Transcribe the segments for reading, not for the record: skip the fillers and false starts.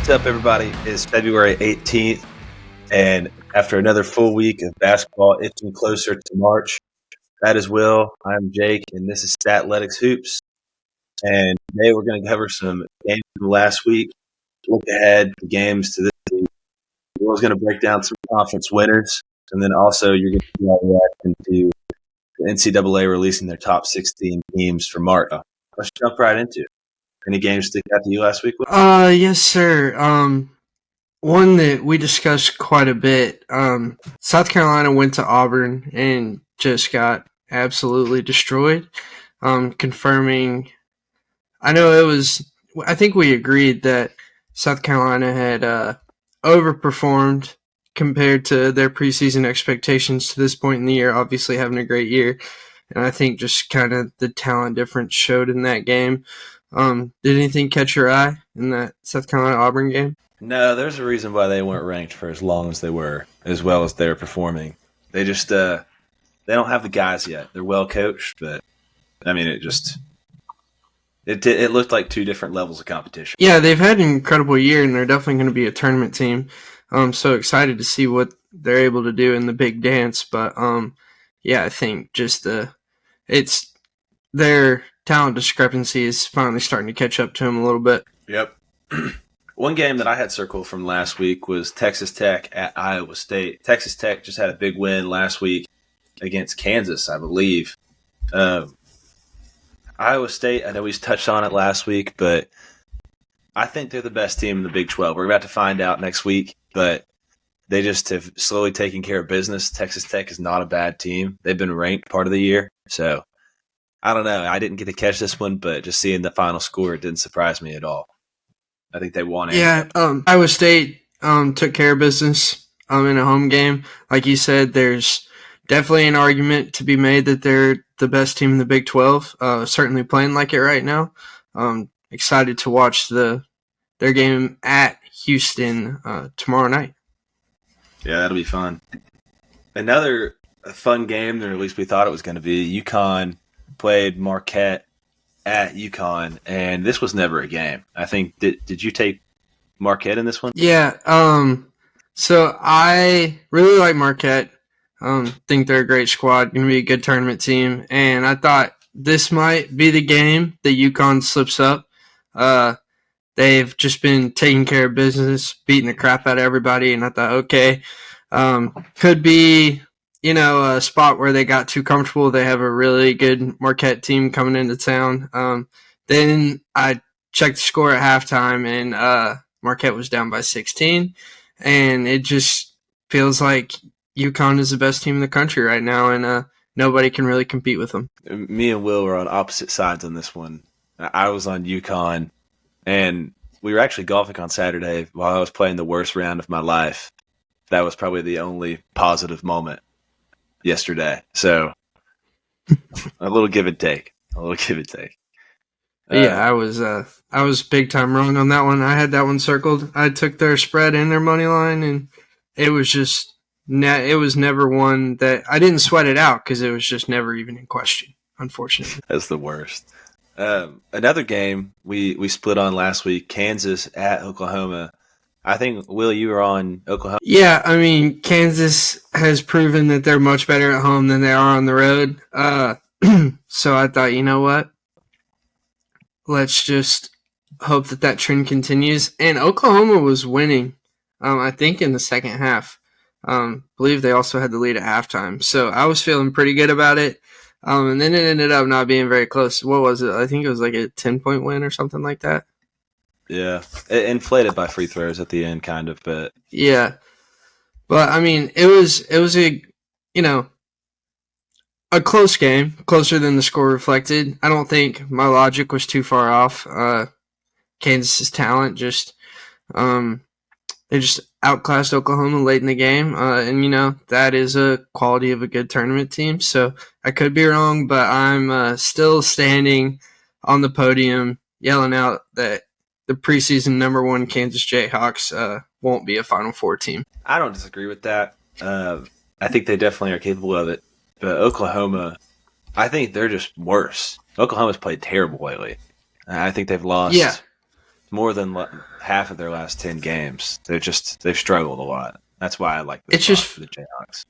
What's up, everybody? It's February 18th, and after another full week of basketball itching closer to March, that is Will. I'm Jake, and this is Statletics Hoops. And today we're going to cover some games from last week, look ahead to games to this week. Will's going to break down some conference winners, and then also you're going to see our reaction to the NCAA releasing their top 16 teams for March. Let's jump right into it. Any games stick out to you last week? Yes, sir. One that we discussed quite a bit. South Carolina went to Auburn and just got absolutely destroyed. Confirming, I think we agreed that South Carolina had overperformed compared to their preseason expectations to this point in the year, obviously having a great year. And I think just kind of the talent difference showed in that game. Did anything catch your eye in that South Carolina-Auburn game? No, there's a reason why they weren't ranked for as long as they were, as well as they were performing. They just they don't have the guys yet. They're well coached, but I mean, it looked like two different levels of competition. Yeah, they've had an incredible year, and they're definitely going to be a tournament team. I'm so excited to see what they're able to do in the big dance. But yeah, I think just it's their talent discrepancy is finally starting to catch up to them a little bit. Yep. One game that I had circled from last week was Texas Tech at Iowa State. Texas Tech just had a big win last week against Kansas, I believe. Iowa State, I know we touched on it last week, but I think they're the best team in the Big 12. We're about to find out next week, but they just have slowly taken care of business. Texas Tech is not a bad team. They've been ranked part of the year, so I don't know. I didn't get to catch this one, but just seeing the final score, it didn't surprise me at all. I think they won it. Yeah, Iowa State took care of business in a home game. Like you said, there's definitely an argument to be made that they're the best team in the Big 12. Certainly playing like it right now. Excited to watch their game at Houston tomorrow night. Yeah, that'll be fun. Another fun game, or at least we thought it was going to be, UConn played Marquette at UConn, and this was never a game. I think, did you take Marquette in this one? Yeah, so I really like Marquette. Think they're a great squad, going to be a good tournament team, and I thought this might be the game that UConn slips up. They've just been taking care of business, beating the crap out of everybody, and I thought, okay, could be a spot where they got too comfortable. They have a really good Marquette team coming into town. Then I checked the score at halftime, and Marquette was down by 16. And it just feels like UConn is the best team in the country right now, and nobody can really compete with them. Me and Will were on opposite sides on this one. I was on UConn, and we were actually golfing on Saturday while I was playing the worst round of my life. That was probably the only positive moment yesterday. So a little give and take. Yeah, I was big time wrong on that one. I had that one circled. I took their spread and their money line, and it was just it was never one that I didn't sweat it out because it was just never even in question. Unfortunately, that's the worst. Another game we split on last week: Kansas at Oklahoma. I think, Will, you were on Oklahoma. Yeah, I mean, Kansas has proven that they're much better at home than they are on the road. So I thought, you know what? Let's just hope that trend continues. And Oklahoma was winning, I think, in the second half. Believe they also had the lead at halftime. So I was feeling pretty good about it. And then it ended up not being very close. What was it? I think it was like a 10-point win or something like that. Yeah, inflated by free throws at the end, kind of, but yeah. But I mean, it was a close game, closer than the score reflected. I don't think my logic was too far off. Kansas's talent they just outclassed Oklahoma late in the game, and that is a quality of a good tournament team. So I could be wrong, but I'm still standing on the podium yelling out that the preseason number one Kansas Jayhawks won't be a Final Four team. I don't disagree with that. I think they definitely are capable of it. But Oklahoma, I think they're just worse. Oklahoma's played terrible lately. I think they've lost more than half of their last 10 games. They've struggled a lot. That's why I like the It's spot just for the Jayhawks.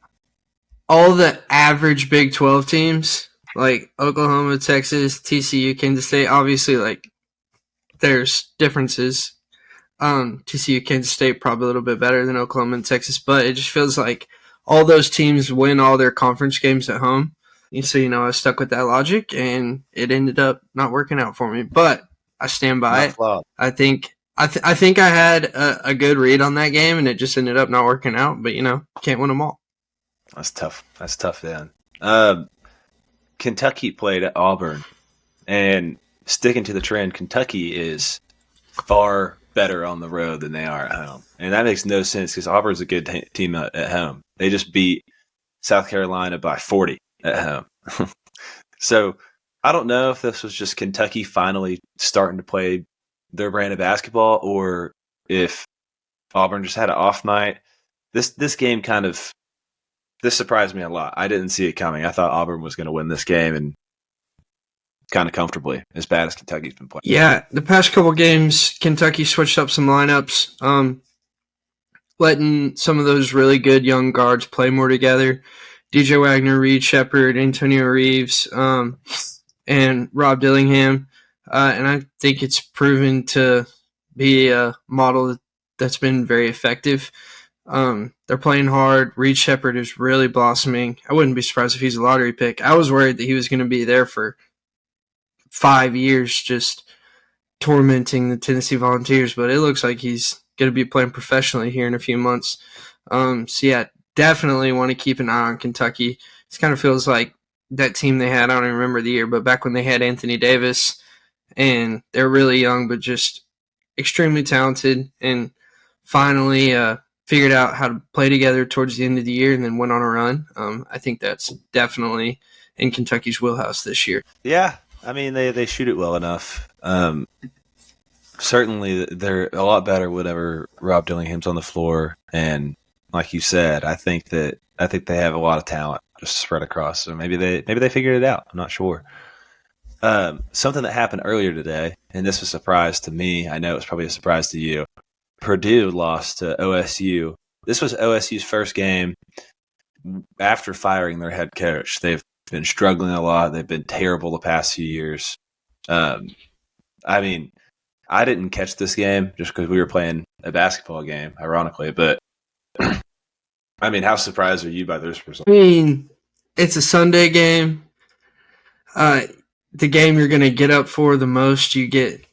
all the average Big 12 teams, like Oklahoma, Texas, TCU, Kansas State. Obviously, like there's differences. TCU, Kansas State probably a little bit better than Oklahoma and Texas, but it just feels like all those teams win all their conference games at home. So, I was stuck with that logic, and it ended up not working out for me. But I stand by Not it. flawed. I think I had a good read on that game, and it just ended up not working out. But can't win them all. That's tough. That's tough then. Kentucky played at Auburn, and sticking to the trend, Kentucky is far better on the road than they are at home. And that makes no sense because Auburn's a good team at home. They just beat South Carolina by 40 at home. So I don't know if this was just Kentucky finally starting to play their brand of basketball or if Auburn just had an off night. This game this surprised me a lot. I didn't see it coming. I thought Auburn was going to win this game and kind of comfortably, as bad as Kentucky's been playing. Yeah, the past couple games, Kentucky switched up some lineups, letting some of those really good young guards play more together. DJ Wagner, Reed Shepard, Antonio Reeves, and Rob Dillingham. And I think it's proven to be a model that's been very effective. They're playing hard. Reed Shepard is really blossoming. I wouldn't be surprised if he's a lottery pick. I was worried that he was going to be there for 5 years just tormenting the Tennessee Volunteers, but it looks like he's going to be playing professionally here in a few months. So, yeah, definitely want to keep an eye on Kentucky. It kind of feels like that team they had, I don't even remember the year, but back when they had Anthony Davis, and they're really young but just extremely talented, and finally figured out how to play together towards the end of the year and then went on a run. I think that's definitely in Kentucky's wheelhouse this year. Yeah, I mean, they shoot it well enough. Certainly, they're a lot better whenever Rob Dillingham's on the floor. And like you said, I think they have a lot of talent just spread across. So maybe they figured it out. I'm not sure. Something that happened earlier today, and this was a surprise to me. I know it was probably a surprise to you. Purdue lost to OSU. This was OSU's first game after firing their head coach. They've been struggling a lot. They've been terrible the past few years. I mean, I didn't catch this game just because we were playing a basketball game, ironically. But, I mean, how surprised are you by this result? I mean, it's a Sunday game. The game you're going to get up for the most. You get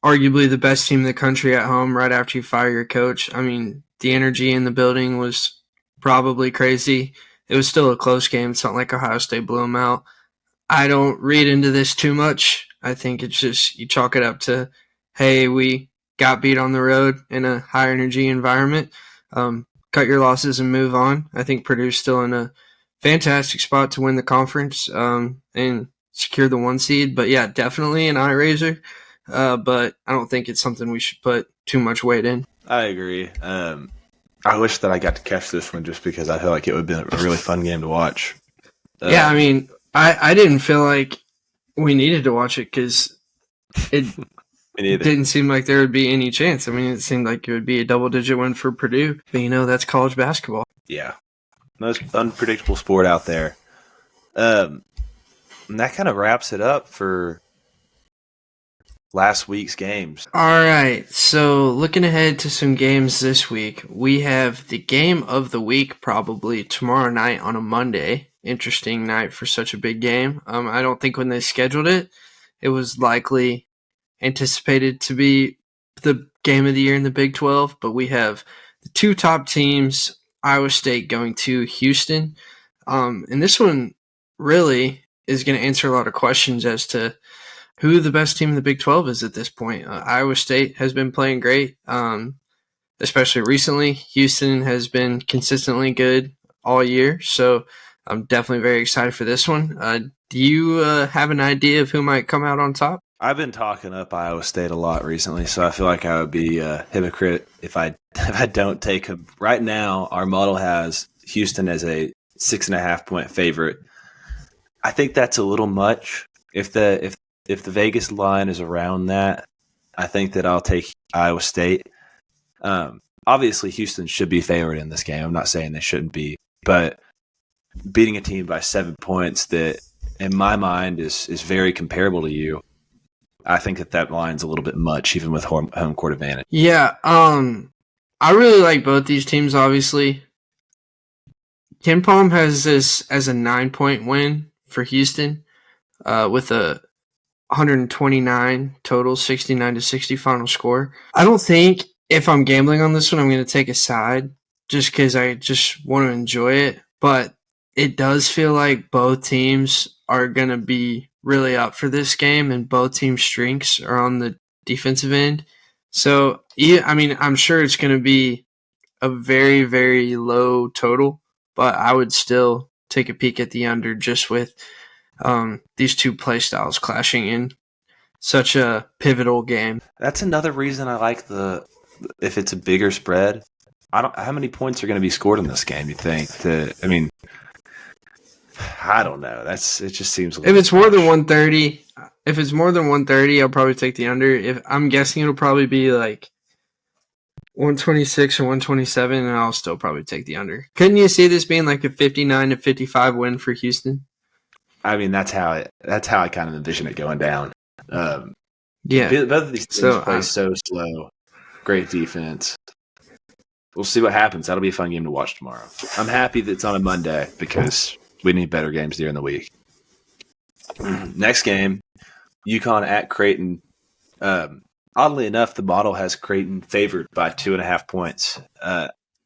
arguably the best team in the country at home right after you fire your coach. I mean, the energy in the building was probably crazy. It was still a close game. It's not like Ohio State blew them out. I don't read into this too much. I think it's just you chalk it up to, hey, we got beat on the road in a high energy environment. Cut your losses and move on. I think Purdue's still in a fantastic spot to win the conference and secure the 1 seed. But yeah, definitely an eye raiser. But I don't think it's something we should put too much weight in. I agree. I wish that I got to catch this one just because I feel like it would have been a really fun game to watch. Yeah, I mean, I didn't feel like we needed to watch it because it didn't seem like there would be any chance. I mean, it seemed like it would be a double-digit win for Purdue. But, that's college basketball. Yeah. Most unpredictable sport out there. And that kind of wraps it up for last week's games. All right, so looking ahead to some games this week, we have the game of the week probably tomorrow night on a Monday. Interesting night for such a big game. I don't think when they scheduled it, it was likely anticipated to be the game of the year in the Big 12, but we have the two top teams, Iowa State going to Houston. And this one really is going to answer a lot of questions as to who the best team in the Big 12 is at this point. Iowa State has been playing great, especially recently. Houston has been consistently good all year, so I'm definitely very excited for this one. Do you have an idea of who might come out on top? I've been talking up Iowa State a lot recently, so I feel like I would be a hypocrite if I don't take them. Right now, our model has Houston as a 6.5-point favorite. I think that's a little much. If the Vegas line is around that, I think that I'll take Iowa State. Obviously, Houston should be favored in this game. I'm not saying they shouldn't be, but beating a team by 7 points that, in my mind, is very comparable to you, I think that line's a little bit much, even with home court advantage. Yeah, I really like both these teams, obviously. Ken Palm has this as a 9-point win for Houston with a 129 total, 69-60 final score. I don't think if I'm gambling on this one, I'm going to take a side just because I just want to enjoy it. But it does feel like both teams are going to be really up for this game, and both teams' strengths are on the defensive end. So, yeah, I mean, I'm sure it's going to be a very, very low total, but I would still take a peek at the under just with these two play styles clashing in such a pivotal game. That's another reason I like if it's a bigger spread. How many points are going to be scored in this game, you think? I don't know. It just seems if it's more than 130, I'll probably take the under. If I'm guessing it'll probably be like 126 or 127, and I'll still probably take the under. Couldn't you see this being like a 59-55 win for Houston? I mean, that's how I kind of envision it going down. Yeah, both of these teams play so slow. Great defense. We'll see what happens. That'll be a fun game to watch tomorrow. I'm happy that it's on a Monday because we need better games during the week. Next game, UConn at Creighton. Oddly enough, the model has Creighton favored by 2.5 points.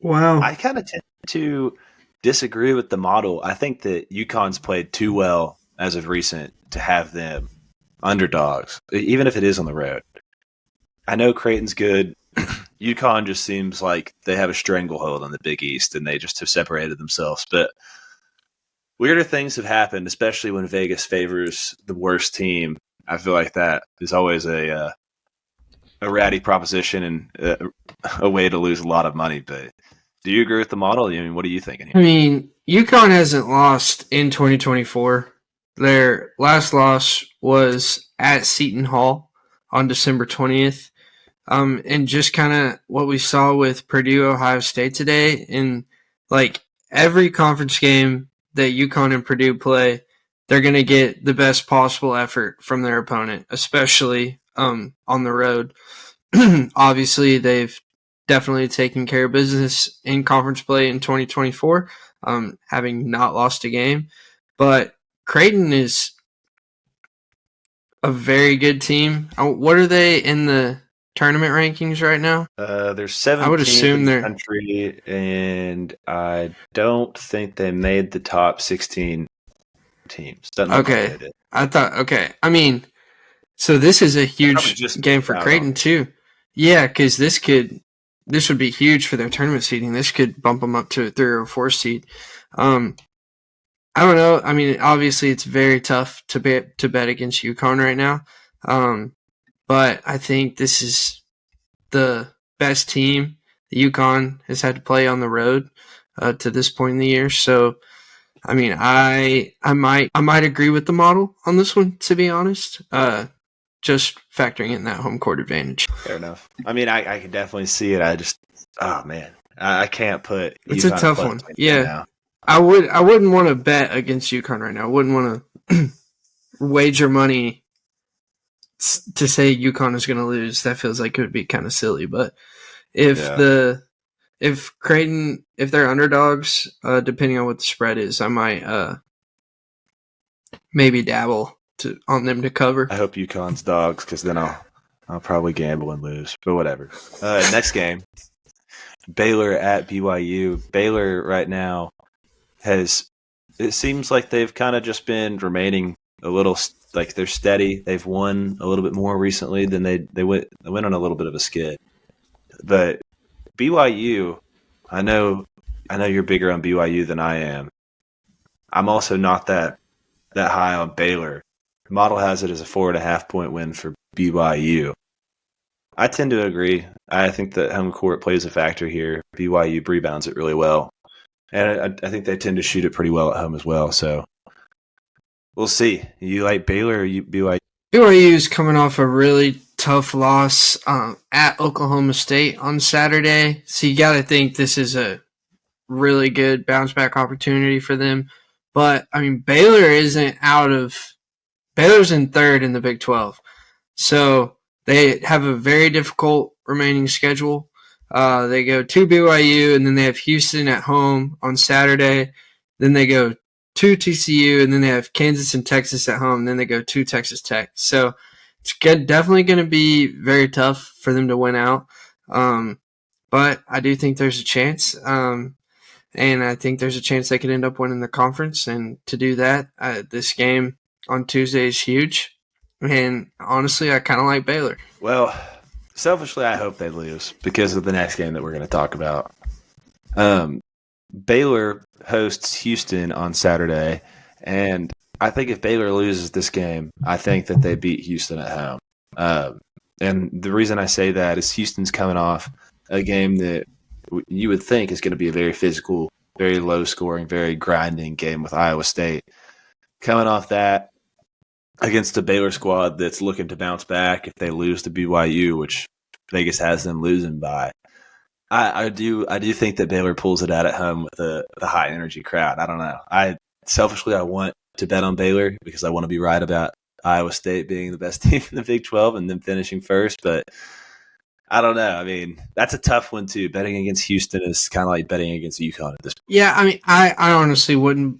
Wow. I kind of tend to disagree with the model. I think that UConn's played too well as of recent to have them underdogs, even if it is on the road. I know Creighton's good. UConn just seems like they have a stranglehold on the Big East, and they just have separated themselves. But weirder things have happened, especially when Vegas favors the worst team. I feel like that is always a ratty proposition and a way to lose a lot of money. But do you agree with the model? I mean, what are you thinking here? I mean, UConn hasn't lost in 2024. Their last loss was at Seton Hall on December 20th. And just kind of what we saw with Purdue, Ohio State today, in like every conference game that UConn and Purdue play, they're going to get the best possible effort from their opponent, especially on the road. Obviously, they've definitely taken care of business in conference play in 2024, having not lost a game. But Creighton is a very good team. What are they in the tournament rankings right now? They're 17th I would assume in the they're country, and I don't think they made the top 16 teams. Doesn't look like they did. I thought, okay. I mean, so this is a huge game for Creighton too. Yeah, because this would be huge for their tournament seeding. This could bump them up to a 3 or 4 seed. I don't know. I mean, obviously, it's very tough to bet against UConn right now. But I think this is the best team that UConn has had to play on the road to this point in the year. So, I mean, I might agree with the model on this one, to be honest. Just factoring in that home court advantage. Fair enough. I mean, I can definitely see it. I can't put. It's a tough one. Yeah, now. I wouldn't want to bet against UConn right now. I wouldn't want to wager money to say UConn is going to lose. That feels like it would be kind of silly. But if Creighton, if they're underdogs, depending on what the spread is, I might maybe dabble on them to cover. I hope UConn's dogs, because then I'll probably gamble and lose. But whatever. Next game, Baylor at BYU. Baylor right now it seems like they've kind of just been remaining a little like they're steady. They've won a little bit more recently than they went on a little bit of a skid. But BYU, I know you're bigger on BYU than I am. I'm also not that high on Baylor. The model has it as a 4.5 point win for BYU. I tend to agree. I think that home court plays a factor here. BYU rebounds it really well. And I think they tend to shoot it pretty well at home as well. So we'll see. You like Baylor or BYU? BYU is coming off a really tough loss at Oklahoma State on Saturday. So you got to think this is a really good bounce back opportunity for them. But I mean, Baylor's in third in the Big 12. So they have a very difficult remaining schedule. They go to BYU, and then they have Houston at home on Saturday. Then they go to TCU, and then they have Kansas and Texas at home. And then they go to Texas Tech. So it's definitely going to be very tough for them to win out. But I do think there's a chance. And I think there's a chance they could end up winning the conference. And to do that, this game on Tuesday is huge. And honestly, I kind of like Baylor. Well, selfishly, I hope they lose because of the next game that we're going to talk about. Baylor hosts Houston on Saturday, and I think if Baylor loses this game, I think that they beat Houston at home. And the reason I say that is Houston's coming off a game that you would think is going to be a very physical, very low-scoring, very grinding game with Iowa State. Coming off that against a Baylor squad that's looking to bounce back if they lose to BYU, which Vegas has them losing by. I do think that Baylor pulls it out at home with the high-energy crowd. I don't know. Selfishly, I want to bet on Baylor because I want to be right about Iowa State being the best team in the Big 12 and them finishing first, but I don't know. I mean, that's a tough one too. Betting against Houston is kind of like betting against UConn at this point. Yeah, I mean, I honestly wouldn't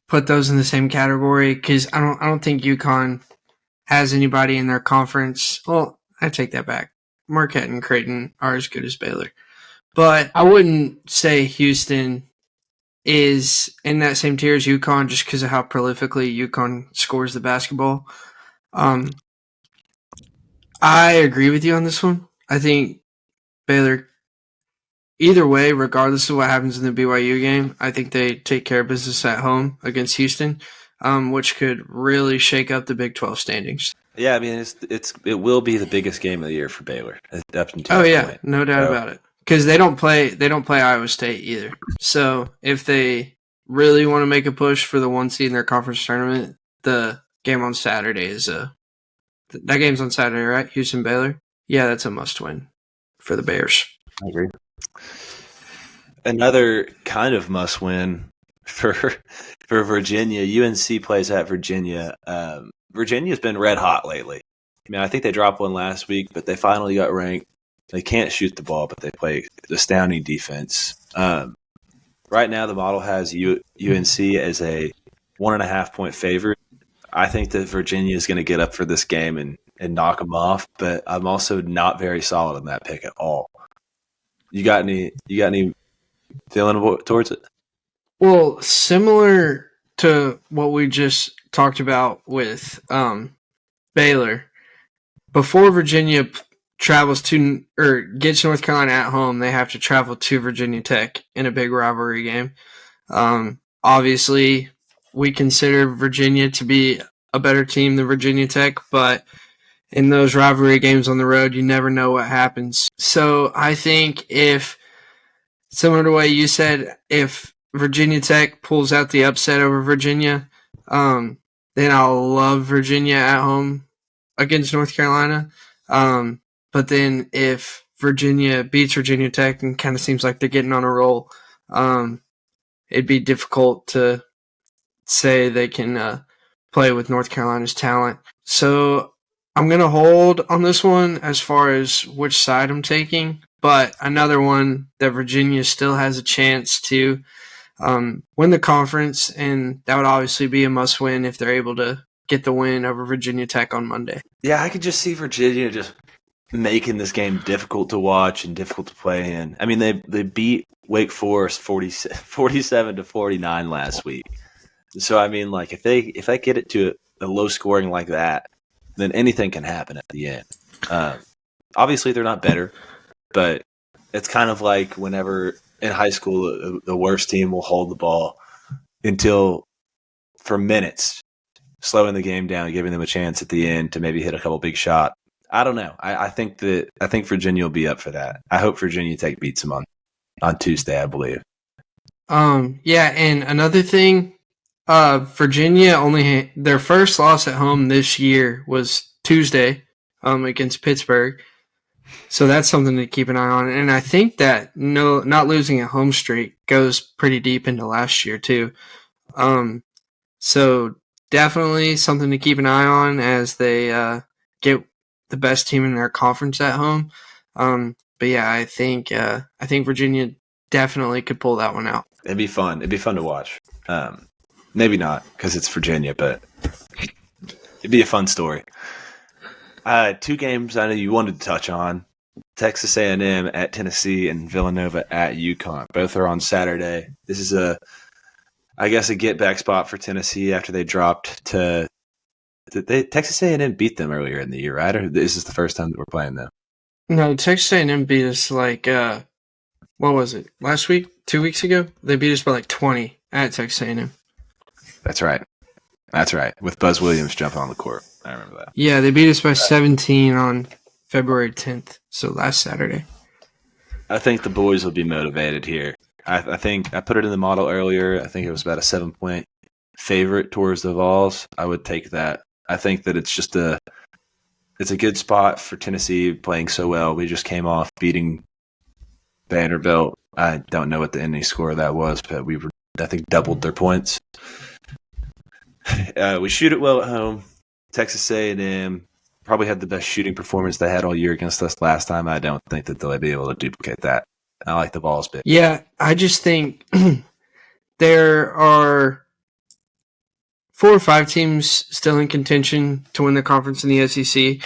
put those in the same category because I don't think UConn has anybody in their conference. Well, I take that back. Marquette and Creighton are as good as Baylor. But I wouldn't say Houston is in that same tier as UConn just because of how prolifically UConn scores the basketball. I agree with you on this one. I think Baylor, either way, regardless of what happens in the BYU game, I think they take care of business at home against Houston, which could really shake up the Big 12 standings. Yeah, I mean, it will be the biggest game of the year for Baylor. No doubt about it. Because they don't play Iowa State either. So if they really want to make a push for the 1 seed in their conference tournament, the game on Saturday is that game's on Saturday, right? Houston Baylor. Yeah, that's a must win for the Bears. I agree. Another kind of must win for Virginia. UNC plays at Virginia. Virginia's been red hot lately. I mean, I think they dropped one last week, but they finally got ranked. They can't shoot the ball, but they play astounding defense. Right now, the model has UNC as a 1.5 point favorite. I think that Virginia is going to get up for this game and knock them off, but I'm also not very solid on that pick at all. You got any feeling towards it? Well, similar to what we just talked about with Baylor, before Virginia travels to or gets North Carolina at home, they have to travel to Virginia Tech in a big rivalry game. Obviously, we consider Virginia to be a better team than Virginia Tech, but in those rivalry games on the road, you never know what happens. So I think if, similar to what you said, if Virginia Tech pulls out the upset over Virginia, then I'll love Virginia at home against North Carolina. But then if Virginia beats Virginia Tech and kind of seems like they're getting on a roll, it'd be difficult to say they can play with North Carolina's talent. So I'm going to hold on this one as far as which side I'm taking, but another one that Virginia still has a chance to win the conference, and that would obviously be a must-win if they're able to get the win over Virginia Tech on Monday. Yeah, I could just see Virginia just making this game difficult to watch and difficult to play in. I mean, they beat Wake Forest 47-49 last week. So I mean, like if they get it to a low scoring like that, then anything can happen at the end. Obviously, they're not better, but it's kind of like whenever in high school the worst team will hold the ball for minutes, slowing the game down, giving them a chance at the end to maybe hit a couple big shots. I don't know. I think Virginia will be up for that. I hope Virginia Tech beats them on Tuesday, I believe. Yeah, and another thing, Virginia their first loss at home this year was Tuesday against Pittsburgh. So that's something to keep an eye on. And I think that not losing a home streak goes pretty deep into last year too. So definitely something to keep an eye on as they get the best team in their conference at home. But yeah, I think Virginia definitely could pull that one out. It'd be fun. It'd be fun to watch. Maybe not because it's Virginia, but it'd be a fun story. 2 games I know you wanted to touch on: Texas A&M at Tennessee and Villanova at UConn. Both are on Saturday. This is a get-back spot for Tennessee after they dropped to Texas A&M beat them earlier in the year, right? Or is this the first time that we're playing them? No, Texas A&M beat us what was it, last week? 2 weeks ago? They beat us by 20 at Texas A&M. That's right. With Buzz Williams jumping on the court. I remember that. Yeah, they beat us by 17 on February 10th, so last Saturday. I think the boys will be motivated here. I think I put it in the model earlier. I think it was about a 7-point favorite towards the Vols. I would take that. I think that it's a good spot for Tennessee playing so well. We just came off beating Vanderbilt. I don't know what the ending score of that was, but we were, I think, doubled their points. We shoot it well at home. Texas A&M probably had the best shooting performance they had all year against us last time. I don't think that they'll be able to duplicate that. I like the Vols bit. Yeah, I just think there are 4 or 5 teams still in contention to win the conference in the SEC.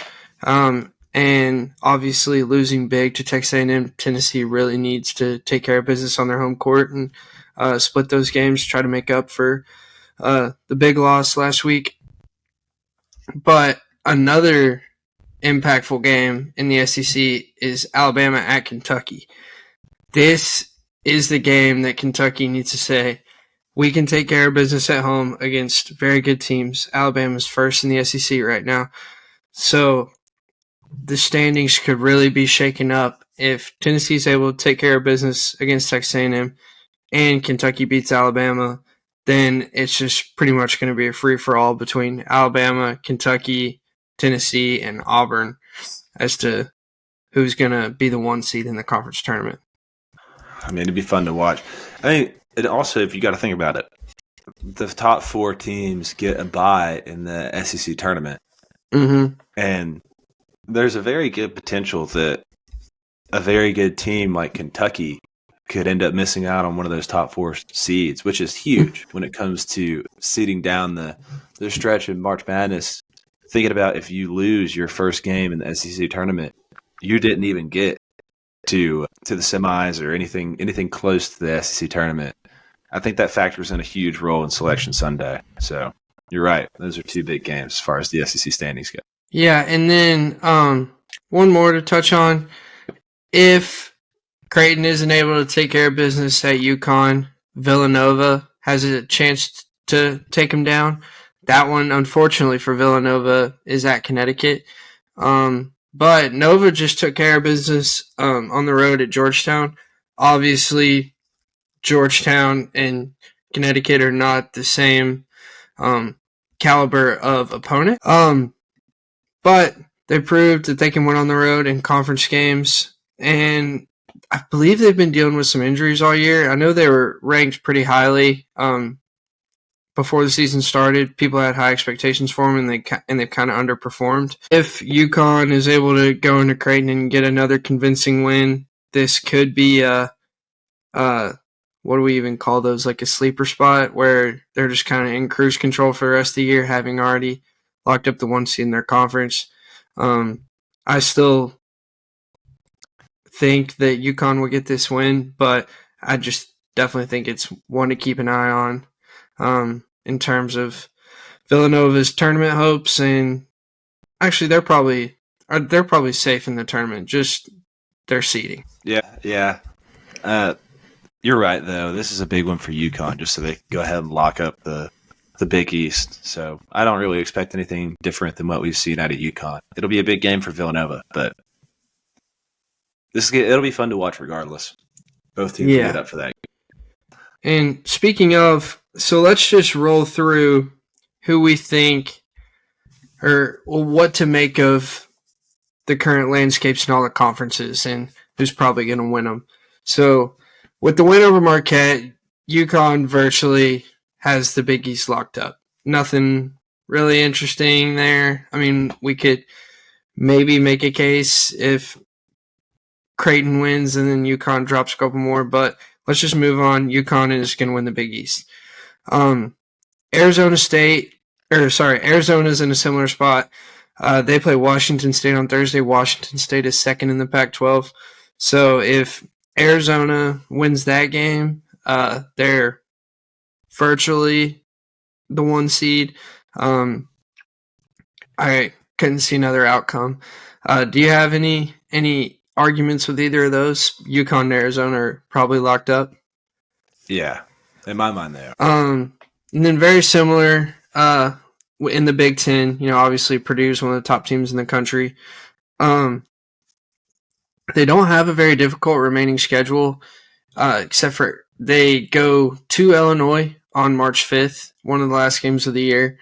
And obviously losing big to Texas A&M, Tennessee really needs to take care of business on their home court and split those games, try to make up for the big loss last week. But another impactful game in the SEC is Alabama at Kentucky. This is the game that Kentucky needs to say, we can take care of business at home against very good teams. Alabama's first in the SEC right now. So the standings could really be shaken up if Tennessee's able to take care of business against Texas A&M and Kentucky beats Alabama. Then it's just pretty much going to be a free-for-all between Alabama, Kentucky, Tennessee, and Auburn as to who's going to be the 1 seed in the conference tournament. I mean, it'd be fun to watch. I mean, it also, if you got to think about it, the top 4 teams get a bye in the SEC tournament. Mm-hmm. And there's a very good potential that a very good team like Kentucky could end up missing out on one of those top 4 seeds, which is huge when it comes to seeding down the stretch in March Madness. Thinking about if you lose your first game in the SEC tournament, you didn't even get to the semis or anything close to the SEC tournament. I think that factors in a huge role in Selection Sunday. So you're right; those are 2 big games as far as the SEC standings go. Yeah, and then one more to touch on: if Creighton isn't able to take care of business at UConn, Villanova has a chance to take them down. That one, unfortunately for Villanova, is at Connecticut. But Nova just took care of business on the road at Georgetown. Obviously, Georgetown and Connecticut are not the same caliber of opponent. But they proved that they can win on the road in conference games. And I believe they've been dealing with some injuries all year. I know they were ranked pretty highly before the season started. People had high expectations for them, and they've kind of underperformed. If UConn is able to go into Creighton and get another convincing win, this could be what do we even call those? Like a sleeper spot where they're just kind of in cruise control for the rest of the year, having already locked up the 1 seed in their conference. I still think that UConn will get this win, but I just definitely think it's one to keep an eye on in terms of Villanova's tournament hopes. And actually, they're probably safe in the tournament, just their seeding. Yeah. You're right, though. This is a big one for UConn, just so they can go ahead and lock up the Big East. So I don't really expect anything different than what we've seen out of UConn. It'll be a big game for Villanova, but it'll be fun to watch regardless. Both teams will get up for that. And speaking of, so let's just roll through who we think or what to make of the current landscapes in all the conferences and who's probably going to win them. So with the win over Marquette, UConn virtually has the Big East locked up. Nothing really interesting there. I mean, we could maybe make a case if Creighton wins and then UConn drops a couple more, but let's just move on. UConn is going to win the Big East. Arizona's in a similar spot. They play Washington State on Thursday. Washington State is second in the Pac-12. So if Arizona wins that game, they're virtually the 1 seed. I couldn't see another outcome. Do you have any arguments with either of those? UConn and Arizona are probably locked up. Yeah, in my mind they are. And then very similar in the Big Ten. Obviously Purdue's one of the top teams in the country. They don't have a very difficult remaining schedule, except for they go to Illinois on March 5th, one of the last games of the year.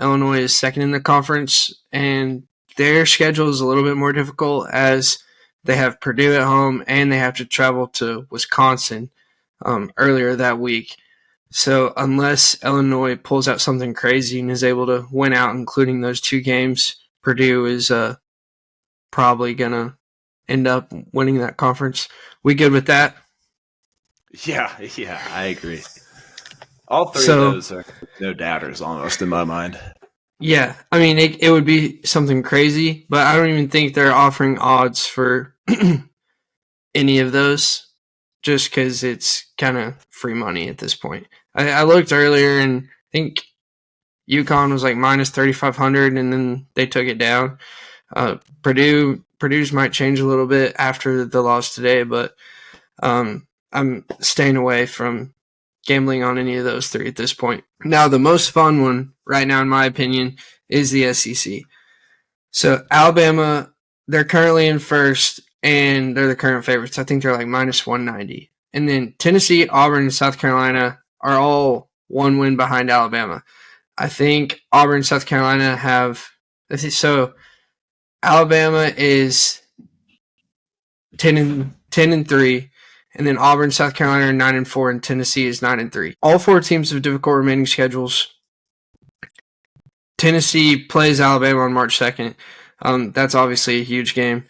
Illinois is second in the conference, and their schedule is a little bit more difficult as they have Purdue at home and they have to travel to Wisconsin earlier that week. So unless Illinois pulls out something crazy and is able to win out, including those 2 games, Purdue is probably going to end up winning that conference. We good with that? Yeah, I agree. All 3 of those are no doubters almost in my mind. Yeah, I mean, it would be something crazy, but I don't even think they're offering odds for any of those just because it's kind of free money at this point. I looked earlier and I think UConn was like minus 3,500 and then they took it down. Purdue's might change a little bit after the loss today, but I'm staying away from gambling on any of those 3 at this point. Now, the most fun one right now, in my opinion, is the SEC. So Alabama, they're currently in first, and they're the current favorites. I think they're like minus 190. And then Tennessee, Auburn, and South Carolina are all 1 win behind Alabama. I think Auburn and South Carolina have – so Alabama is 10 and 3. And then Auburn, South Carolina are 9 and 4, and Tennessee is 9 and 3. All 4 teams have difficult remaining schedules. Tennessee plays Alabama on March 2nd. That's obviously a huge game.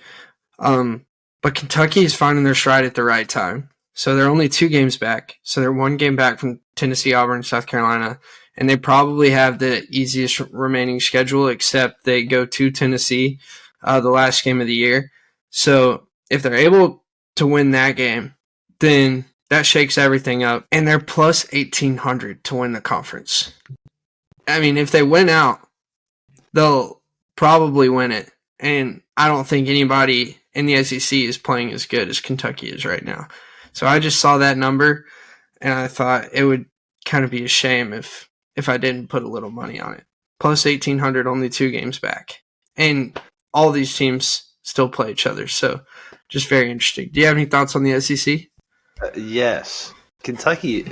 But Kentucky is finding their stride at the right time. So they're only 2 games back. So they're 1 game back from Tennessee, Auburn, South Carolina. And they probably have the easiest remaining schedule, except they go to Tennessee the last game of the year. So if they're able to win that game, then that shakes everything up. And they're plus 1,800 to win the conference. I mean, if they win out, they'll probably win it. And I don't think anybody in the SEC is playing as good as Kentucky is right now. So I just saw that number, and I thought it would kind of be a shame if I didn't put a little money on it. Plus 1,800, only 2 games back. And all these teams still play each other. So just very interesting. Do you have any thoughts on the SEC? Yes. Kentucky,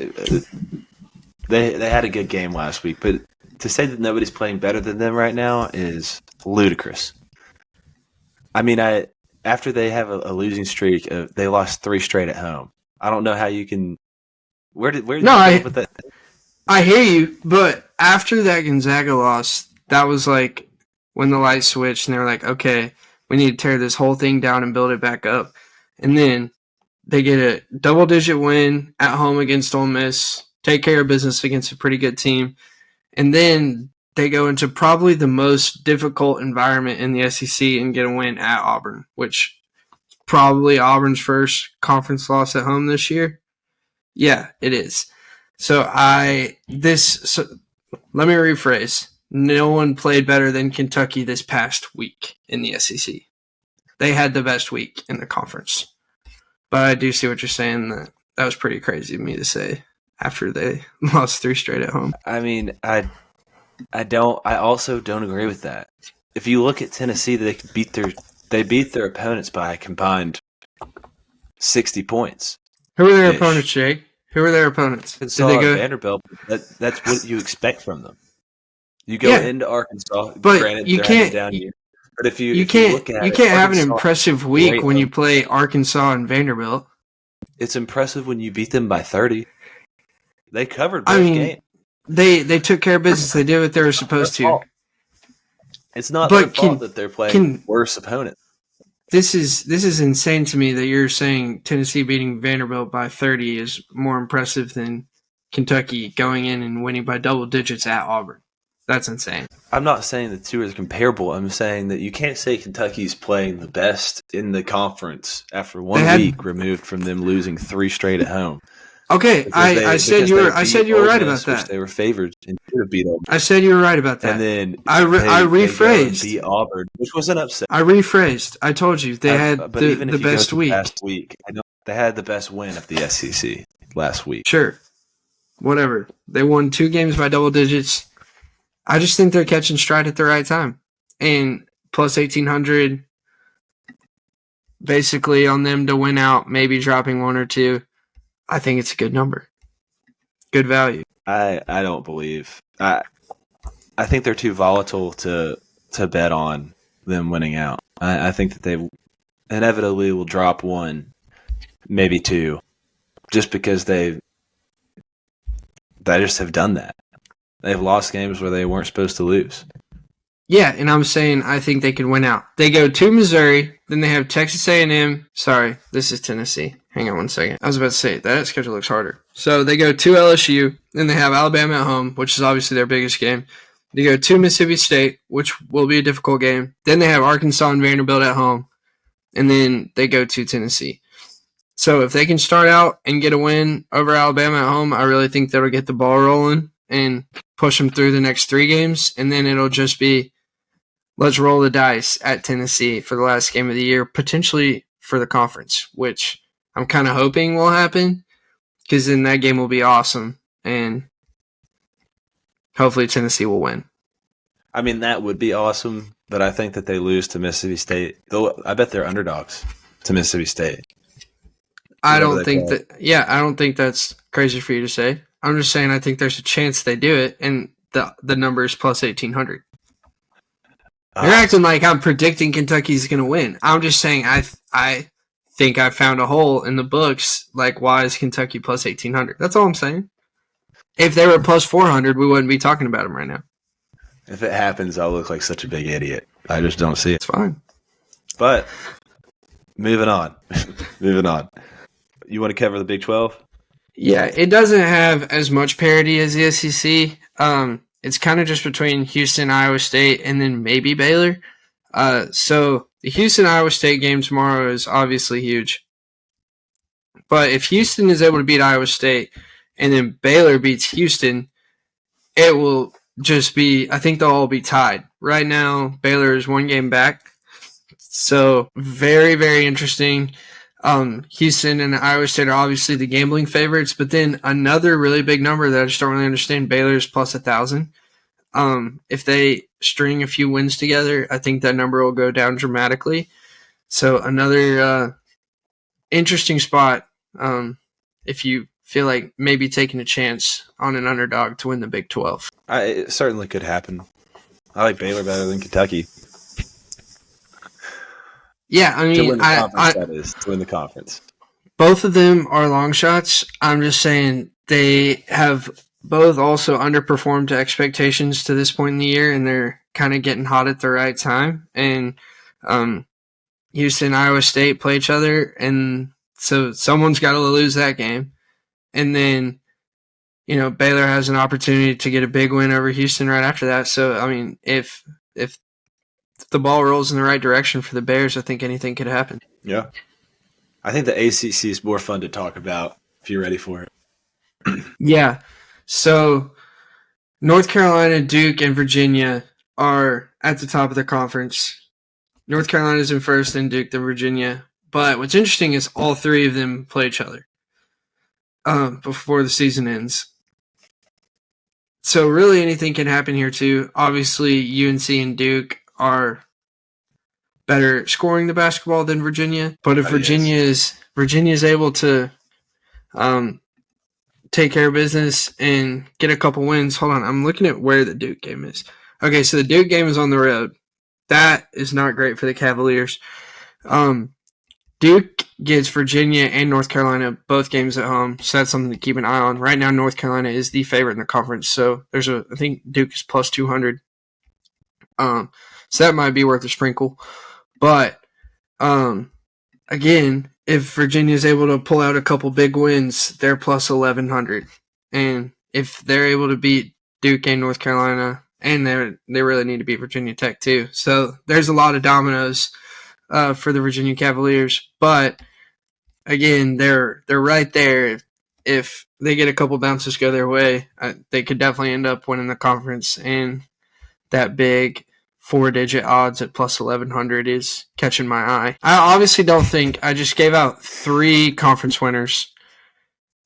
they had a good game last week, but to say that nobody's playing better than them right now is ludicrous. I mean, after they have a losing streak, they lost 3 straight at home. I don't know how you can. Where did you come up with that? I hear you, but after that Gonzaga loss, that was like when the light switched, and they were like, "Okay, we need to tear this whole thing down and build it back up." And then they get a double-digit win at home against Ole Miss, take care of business against a pretty good team, and then they go into probably the most difficult environment in the SEC and get a win at Auburn, which probably Auburn's first conference loss at home this year. Yeah, it is. So let me rephrase. No one played better than Kentucky this past week in the SEC. They had the best week in the conference. But I do see what you're saying. That was pretty crazy of me to say after they lost 3 straight at home. I mean, I also don't agree with that. If you look at Tennessee, they beat their opponents by a combined 60 points. Who were their opponents, Jake? Who were their opponents? Did they go Vanderbilt? That's what you expect from them. You go into Arkansas, but granted you they're can't down here. But if you can't look at you it, can't have an Arkansas, impressive week great when you home. play Arkansas and Vanderbilt. It's impressive when you beat them by 30. They covered I both mean, games. they took care of business. They did what they were supposed Their to. fault. It's not their But fault that they're playing can worse opponents. this is insane to me that you're saying Tennessee beating Vanderbilt by 30 is more impressive than Kentucky going in and winning by double digits at Auburn. That's insane. I'm not saying the two are comparable. I'm saying that you can't say Kentucky's playing the best in the conference after 1 week removed from them losing 3 straight at home. Okay, I said you were right about that. Which they were favored and should have beat Ole Miss. I said you were right about that. And then I rephrased. They beat Auburn, which was an upset. I rephrased. I told you they had the best week. Last week, they had the best win of the SEC last week. Sure, whatever. They won 2 games by double digits. I just think they're catching stride at the right time, and plus 1,800, basically on them to win out, maybe dropping 1 or 2. I think it's a good number, good value. I don't believe. I think they're too volatile to bet on them winning out. I think that they inevitably will drop 1, maybe 2, just because they just have done that. They've lost games where they weren't supposed to lose. Yeah, and I'm saying I think they can win out. They go to Missouri, then they have Texas A&M. Sorry, this is Tennessee. Hang on 1 second. I was about to say, that schedule looks harder. So they go to LSU, then they have Alabama at home, which is obviously their biggest game. They go to Mississippi State, which will be a difficult game. Then they have Arkansas and Vanderbilt at home, and then they go to Tennessee. So if they can start out and get a win over Alabama at home, I really think that'll get the ball rolling and push them through the next 3 games, and then it'll just be let's roll the dice at Tennessee for the last game of the year, potentially for the conference, which I'm kind of hoping will happen because then that game will be awesome, and hopefully Tennessee will win. I mean, that would be awesome, but I think that they lose to Mississippi State. I bet they're underdogs to Mississippi State. I don't think that's crazy for you to say. I'm just saying I think there's a chance they do it, and the number is plus 1,800. You're acting like I'm predicting Kentucky's going to win. I'm just saying I think I found a hole in the books. Like, why is Kentucky plus 1,800? That's all I'm saying. If they were plus 400, we wouldn't be talking about them right now. If it happens, I'll look like such a big idiot. I just don't see it. It's fine. But moving on. Moving on. You want to cover the Big 12? Yeah, it doesn't have as much parity as the SEC. It's kind of just between Houston, Iowa State, and then maybe Baylor. So the Houston-Iowa State game tomorrow is obviously huge. But if Houston is able to beat Iowa State and then Baylor beats Houston, it will just be – I think they'll all be tied. Right now, Baylor is 1 game back. So very, very interesting. Houston and Iowa State are obviously the gambling favorites, but then another really big number that I just don't really understand, Baylor's plus 1,000. If they string a few wins together, I think that number will go down dramatically. So another interesting spot if you feel like maybe taking a chance on an underdog to win the Big 12. It certainly could happen. I like Baylor better than Kentucky. Yeah, I mean, to win the conference, that is, to win the conference. Both of them are long shots. I'm just saying they have both also underperformed to expectations to this point in the year, and they're kind of getting hot at the right time. And Houston, Iowa State play each other, and so someone's got to lose that game. And then, Baylor has an opportunity to get a big win over Houston right after that. So, I mean, if the ball rolls in the right direction for the Bears, I think anything could happen. Yeah. I think the ACC is more fun to talk about if you're ready for it. Yeah. So North Carolina, Duke, and Virginia are at the top of the conference. North Carolina's in first, then Duke, then Virginia. But what's interesting is all 3 of them play each other before the season ends. So really anything can happen here too. Obviously, UNC and Duke are better scoring the basketball than Virginia. But if Virginia is able to take care of business and get a couple wins. Hold on, I'm looking at where the Duke game is. Okay, so the Duke game is on the road. that is not great for the Cavaliers. Duke gets Virginia and North Carolina, both games at home, so that's something to keep an eye on. Right now, North Carolina is the favorite in the conference, so I think Duke is plus 200. So that might be worth a sprinkle. But again, if Virginia is able to pull out a couple big wins, they're plus 1,100. And if they're able to beat Duke and North Carolina, and they really need to beat Virginia Tech too. So there's a lot of dominoes for the Virginia Cavaliers. But again, they're right there. If they get a couple bounces go their way, they could definitely end up winning the conference. And that big 4-digit odds at plus 1,100 is catching my eye. I obviously don't think I just gave out 3 conference winners,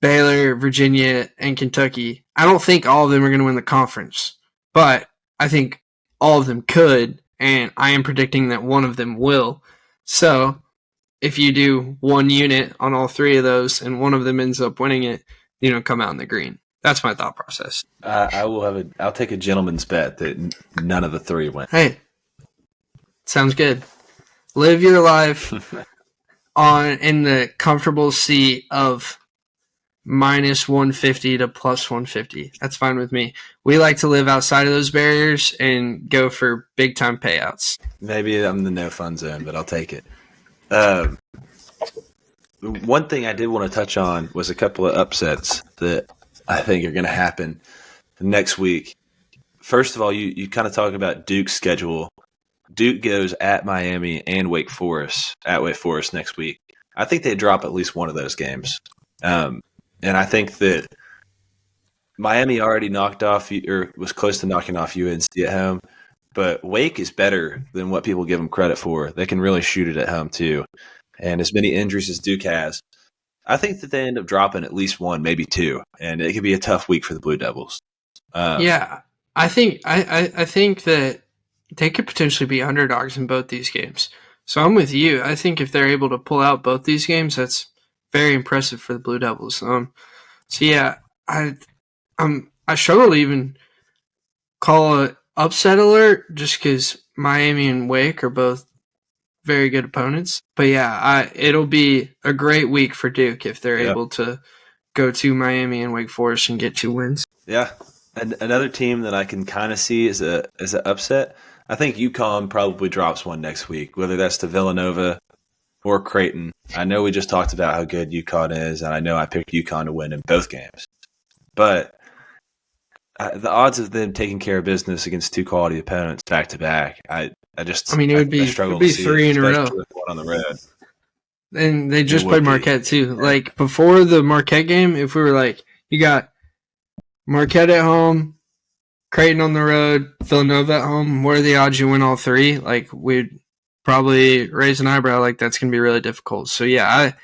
Baylor, Virginia, and Kentucky. I don't think all of them are going to win the conference, but I think all of them could, and I am predicting that one of them will. So if you do one unit on all 3 of those and one of them ends up winning it, come out in the green. That's my thought process. I'll take a gentleman's bet that none of the 3 win. Hey, sounds good. Live your life in the comfortable seat of minus 150 to plus 150. That's fine with me. We like to live outside of those barriers and go for big time payouts. Maybe I'm the no fun zone, but I'll take it. One thing I did want to touch on was a couple of upsets that I think are going to happen next week. First of all, you kind of talk about Duke's schedule. Duke goes at Miami and Wake Forest next week. I think they drop at least one of those games. And I think that Miami already knocked off or was close to knocking off UNC at home. But Wake is better than what people give them credit for. They can really shoot it at home too. And as many injuries as Duke has, I think that they end up dropping at least 1, maybe 2, and it could be a tough week for the Blue Devils. I think that they could potentially be underdogs in both these games. So I'm with you. I think if they're able to pull out both these games, that's very impressive for the Blue Devils. I struggle to even call an upset alert just because Miami and Wake are both very good opponents. But it'll be a great week for Duke if they're able to go to Miami and Wake Forest and get 2 wins. Yeah. And another team that I can kind of see as an upset, I think UConn probably drops one next week, whether that's to Villanova or Creighton. I know we just talked about how good UConn is, and I know I picked UConn to win in both games. But the odds of them taking care of business against 2 quality opponents back to back, it would be 3 in a row on the road. And they just played Marquette too. Like before the Marquette game, if we were like, you got Marquette at home, Creighton on the road, Villanova at home, what are the odds you win all 3? Like we'd probably raise an eyebrow. Like that's gonna be really difficult. So I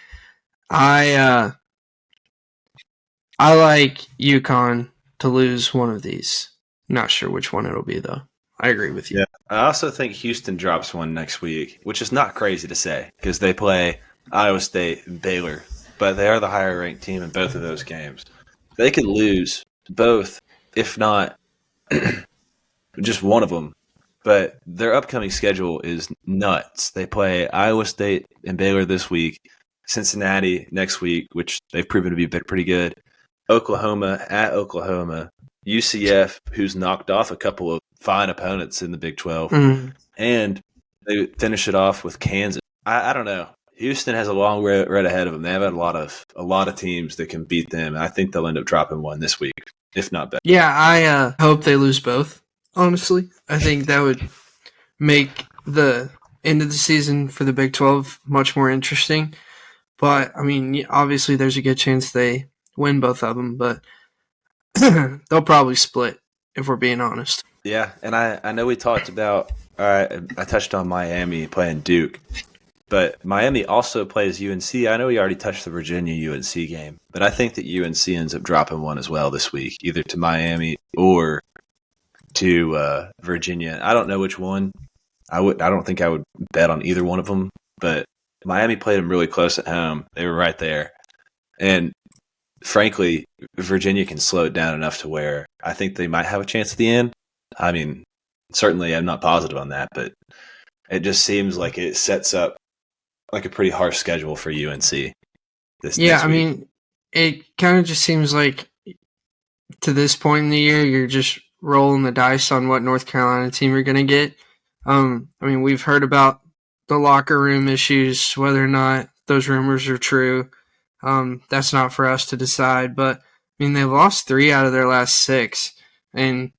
like UConn to lose one of these. Not sure which one it'll be though. I agree with you. Yeah. I also think Houston drops one next week, which is not crazy to say because they play Iowa State and Baylor, but they are the higher ranked team in both of those games. They could lose both, if not just one of them. But their upcoming schedule is nuts. They play Iowa State and Baylor this week, Cincinnati next week, which they've proven to be pretty good, Oklahoma at Oklahoma, UCF, who's knocked off a couple of fine opponents in the Big 12, and they finish it off with Kansas. I don't know. Houston has a long road ahead of them. They have a lot of teams that can beat them. I think they'll end up dropping one this week, if not better. Yeah, I hope they lose both. Honestly, I think that would make the end of the season for the Big 12 much more interesting. But I mean, obviously, there's a good chance they win both of them, but they'll probably split if we're being honest. Yeah, and I know we talked about. I touched on Miami playing Duke. But Miami also plays UNC. I know we already touched the Virginia-UNC game, but I think that UNC ends up dropping one as well this week, either to Miami or to Virginia. I don't know which one. I don't think I would bet on either one of them, but Miami played them really close at home. They were right there. And frankly, Virginia can slow it down enough to where I think they might have a chance at the end. I mean, certainly I'm not positive on that, but It just seems like it sets up like a pretty harsh schedule for UNC this Yeah, next I week. mean, it kind of just seems like to this point in the year, you're just rolling the dice on what North Carolina team you're going to get. I mean, we've heard about the locker room issues, whether or not those rumors are true. That's not for us to decide. But, I mean, they've lost 3 out of their last 6. And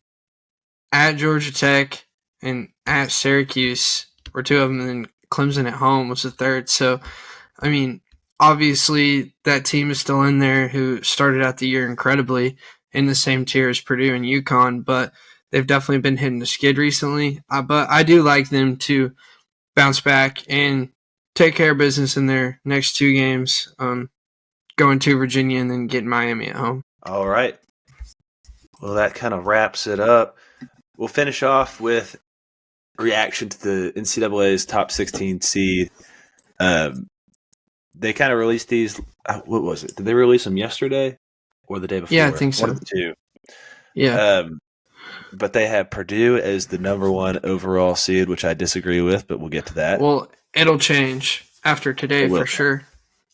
at Georgia Tech and at Syracuse were 2 of them, and then Clemson at home was the third. So, I mean, obviously that team is still in there who started out the year incredibly in the same tier as Purdue and UConn, but they've definitely been hitting the skid recently. But I do like them to bounce back and take care of business in their next 2 games, going to Virginia and then getting Miami at home. All right. Well, that kind of wraps it up. We'll finish off with reaction to the NCAA's top 16 seed. They kind of released these. What was it? Did they release them yesterday or the day before? Yeah, I think so. One of the two. Yeah. But they have Purdue as the number 1 overall seed, which I disagree with, but we'll get to that. Well, it'll change after today for sure.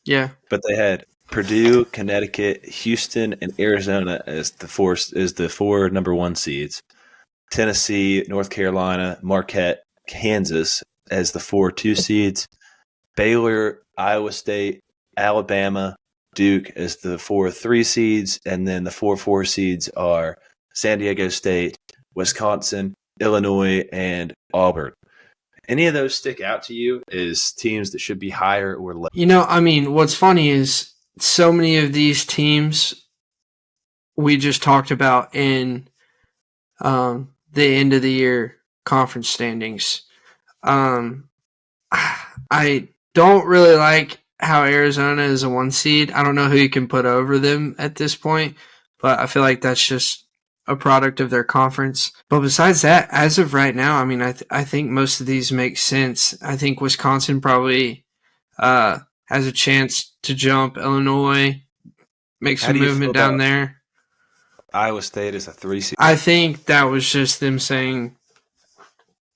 Yeah. But they had Purdue, Connecticut, Houston, and Arizona as the 4 number 1 seeds. Tennessee, North Carolina, Marquette, Kansas as the 4 2 seeds. Baylor, Iowa State, Alabama, Duke as the 4 3 seeds, and then the 4 4 seeds are San Diego State, Wisconsin, Illinois, and Auburn. Any of those stick out to you as teams that should be higher or lower? You know, I mean, what's funny is so many of these teams we just talked about in the end of the year conference standings. I don't really like how Arizona is a 1 seed. I don't know who you can put over them at this point, but I feel like that's just a product of their conference. But besides that, as of right now, I mean, I think most of these make sense. I think Wisconsin probably has a chance to jump Illinois, make some movement down there. Iowa State is a 3 seed. I think that was just them saying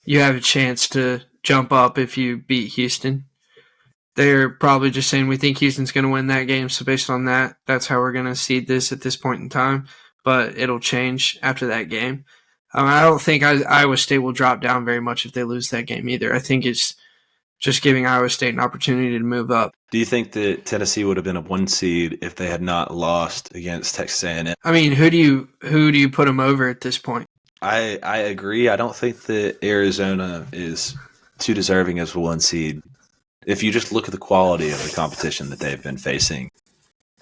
you have a chance to jump up if you beat Houston. They're probably just saying we think Houston's going to win that game, so based on that, that's how we're going to seed this at this point in time. But it'll change after that game. I don't think Iowa State will drop down very much if they lose that game either. I think it's just giving Iowa State an opportunity to move up. Do you think that Tennessee would have been a 1 seed if they had not lost against Texas A&M? I mean, who do you put them over at this point? I agree. I don't think that Arizona is too deserving as a 1 seed. If you just look at the quality of the competition that they've been facing,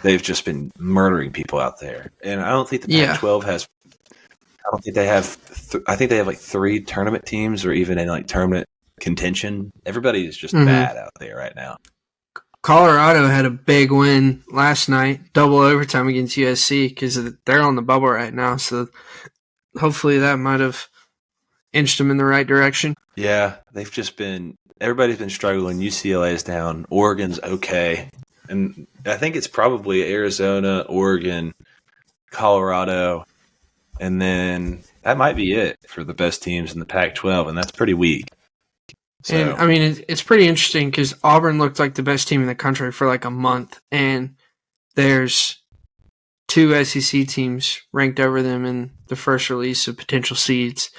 they've just been murdering people out there. And I don't think the Pac-12 has. I don't think they have. I think they have like 3 tournament teams, or even in like tournament contention. Everybody is just bad out there right now. Colorado had a big win last night, double overtime against USC because they're on the bubble right now. So hopefully that might have inched them in the right direction. Yeah, they've just been. Everybody's been struggling. UCLA is down. Oregon's okay. And I think it's probably Arizona, Oregon, Colorado, and then that might be it for the best teams in the Pac-12, and that's pretty weak. So. And, I mean, it's pretty interesting because Auburn looked like the best team in the country for like a month, and there's 2 SEC teams ranked over them in the first release of potential seeds.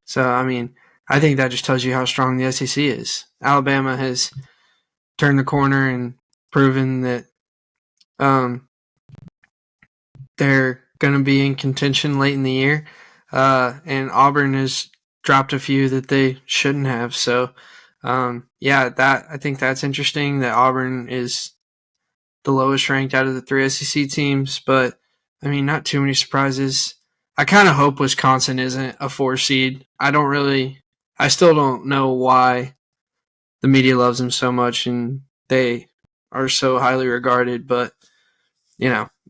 So, I mean, I think that just tells you how strong the SEC is. Alabama has turned the corner and proven that they're going to be in contention late in the year. And Auburn has dropped a few that they shouldn't have. So, I think that's interesting that Auburn is the lowest ranked out of the 3 SEC teams. But, I mean, not too many surprises. I kind of hope Wisconsin isn't a 4 seed. I still don't know why the media loves them so much and they are so highly regarded, but,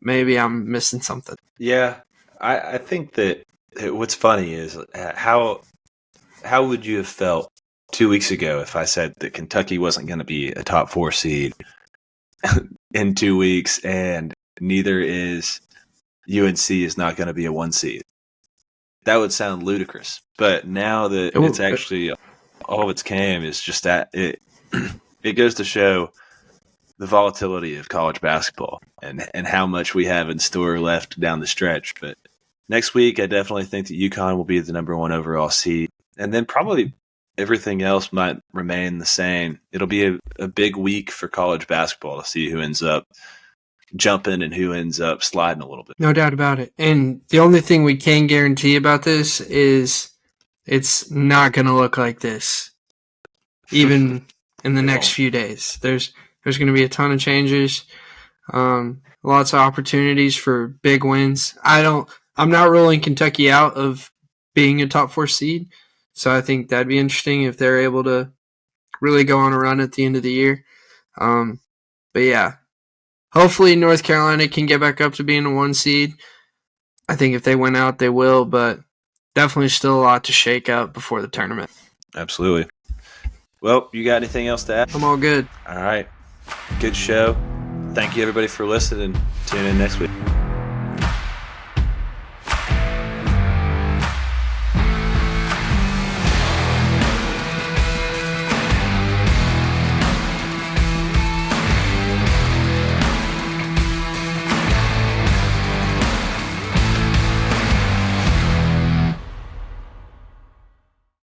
maybe I'm missing something. Yeah, I think that what's funny is how would you have felt 2 weeks ago if I said that Kentucky wasn't going to be a top 4 seed in 2 weeks and neither is UNC is not going to be a 1 seed? That would sound ludicrous. But now that it's actually all of it's came is just that it it goes to show the volatility of college basketball and how much we have in store left down the stretch. But next week, I definitely think that UConn will be the number 1 overall seed, and then probably everything else might remain the same. It'll be a big week for college basketball to see who ends up jumping and who ends up sliding a little bit. No doubt about it. And the only thing we can guarantee about this is it's not going to look like this, even in the next few days. There's going to be a ton of changes, lots of opportunities for big wins. I'm not ruling Kentucky out of being a top 4 seed, so I think that'd be interesting if they're able to really go on a run at the end of the year. But yeah, hopefully North Carolina can get back up to being a 1 seed. I think if they win out, they will, but definitely still a lot to shake up before the tournament. Absolutely. Well, you got anything else to add? I'm all good. All right. Good show. Thank you, everybody, for listening. Tune in next week.